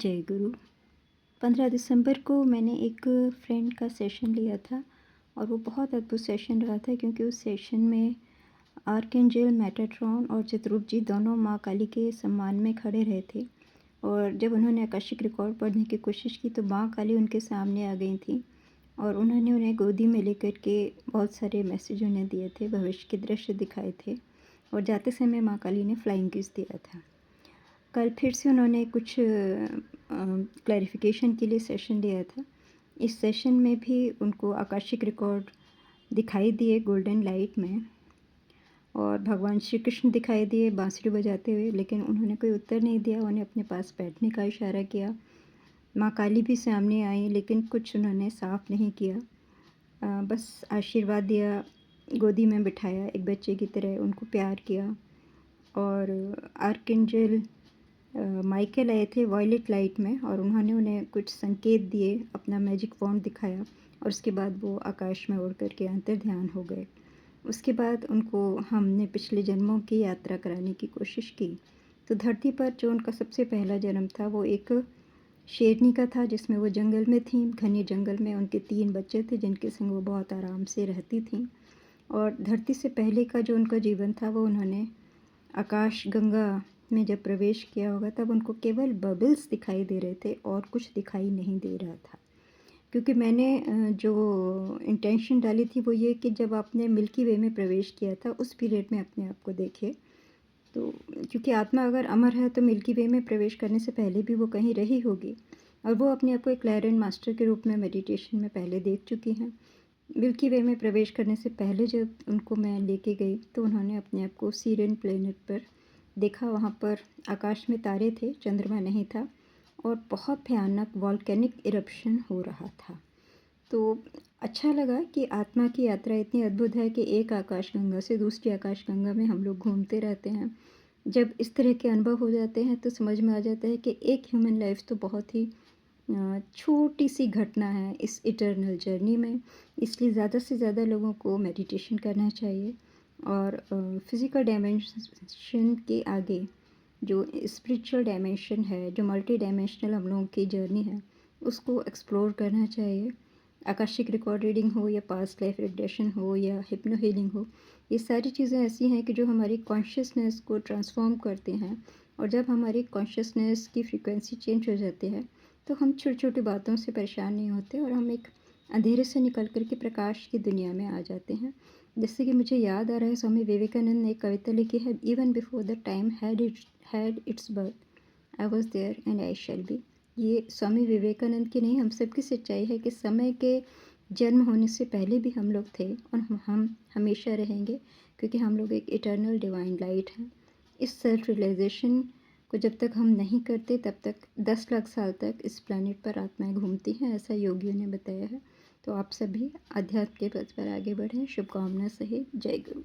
जय गुरु। 15 दिसंबर को मैंने एक फ्रेंड का सेशन लिया था और वो बहुत अद्भुत सेशन रहा था, क्योंकि उस सेशन में आर्कएंजल मेटाट्रॉन और चित्ररूप जी दोनों माँ काली के सम्मान में खड़े रहे थे। और जब उन्होंने आकाशिक रिकॉर्ड पढ़ने की कोशिश की तो माँ काली उनके सामने आ गई थी और उन्होंने उन्हें गोदी में लेकर के बहुत सारे मैसेज उन्हें दिए थे, भविष्य के दृश्य दिखाए थे और जाते समय माँ काली ने फ्लाइंग किस दिया था। कल फिर से उन्होंने कुछ क्लैरिफिकेशन के लिए सेशन लिया था। इस सेशन में भी उनको आकाशिक रिकॉर्ड दिखाई दिए गोल्डन लाइट में और भगवान श्री कृष्ण दिखाई दिए बांसुरी बजाते हुए, लेकिन उन्होंने कोई उत्तर नहीं दिया। उन्हें अपने पास बैठने का इशारा किया। माँ काली भी सामने आई, लेकिन कुछ उन्होंने साफ नहीं किया। बस आशीर्वाद दिया, गोदी में बिठाया, एक बच्चे की तरह उनको प्यार किया। और आर्कएंजल माइकल आए थे वॉयलेट लाइट में और उन्होंने उन्हें कुछ संकेत दिए, अपना मैजिक वॉन्ड दिखाया और उसके बाद वो आकाश में उड़ कर के अंतर ध्यान हो गए। उसके बाद उनको हमने पिछले जन्मों की यात्रा कराने की कोशिश की। तो धरती पर जो उनका सबसे पहला जन्म था वो एक शेरनी का था, जिसमें वो जंगल में थी। घने जंगल में उनके 3 बच्चे थे जिनके संग वो बहुत आराम से रहती थीं। और धरती से पहले का जो उनका जीवन था वो उन्होंने आकाश गंगा में जब प्रवेश किया होगा तब उनको केवल बबल्स दिखाई दे रहे थे और कुछ दिखाई नहीं दे रहा था। क्योंकि मैंने जो इंटेंशन डाली थी वो ये कि जब आपने मिल्की वे में प्रवेश किया था उस पीरियड में अपने आप को देखे। तो क्योंकि आत्मा अगर अमर है तो मिल्की वे में प्रवेश करने से पहले भी वो कहीं रही होगी और वो अपने आप को एक क्लैरिन मास्टर के रूप में मेडिटेशन में पहले देख चुकी हैं। मिल्की वे में प्रवेश करने से पहले जब उनको मैं लेके गई तो उन्होंने अपने आप को सीरियन प्लेनेट पर देखा। वहाँ पर आकाश में तारे थे, चंद्रमा नहीं था और बहुत भयानक वॉल्केनिक इरप्शन हो रहा था। तो अच्छा लगा कि आत्मा की यात्रा इतनी अद्भुत है कि एक आकाशगंगा से दूसरी आकाशगंगा में हम लोग घूमते रहते हैं। जब इस तरह के अनुभव हो जाते हैं तो समझ में आ जाता है कि एक ह्यूमन लाइफ तो बहुत ही छोटी सी घटना है इस इटर्नल जर्नी में। इसलिए ज़्यादा से ज़्यादा लोगों को मेडिटेशन करना चाहिए और फिज़िकल डायमेंशन के आगे जो स्पिरिचुअल डायमेंशन है, जो मल्टी डायमेंशनल हम लोगों की जर्नी है, उसको एक्सप्लोर करना चाहिए। आकाशिक रिकॉर्ड रीडिंग हो या पास्ट लाइफ रिग्रेशन हो या हिप्नो हीलिंग हो, ये सारी चीज़ें ऐसी हैं कि जो हमारी कॉन्शियसनेस को ट्रांसफॉर्म करते हैं। और जब हमारी कॉन्शियसनेस की फ्रीक्वेंसी चेंज हो जाती है तो हम छोटी छोटी बातों से परेशान नहीं होते और हम एक अंधेरे से निकल कर के प्रकाश की दुनिया में आ जाते हैं। जैसे कि मुझे याद आ रहा है, स्वामी विवेकानंद ने एक कविता लिखी है, even before the time had its birth I was there and I shall be. ये स्वामी विवेकानंद की नहीं, हम सबकी सच्चाई है कि समय के जन्म होने से पहले भी हम लोग थे और हम हमेशा रहेंगे, क्योंकि हम लोग एक इटर्नल डिवाइन लाइट हैं। इस सेल्फ रियलाइजेशन को जब तक हम नहीं करते तब तक 10 लाख साल तक इस प्लैनेट पर आत्माएं घूमती हैं, ऐसा योगियों ने बताया है। तो आप सभी आध्यात्म के पथ पर आगे बढ़ें। शुभकामना सहित जय गुरु।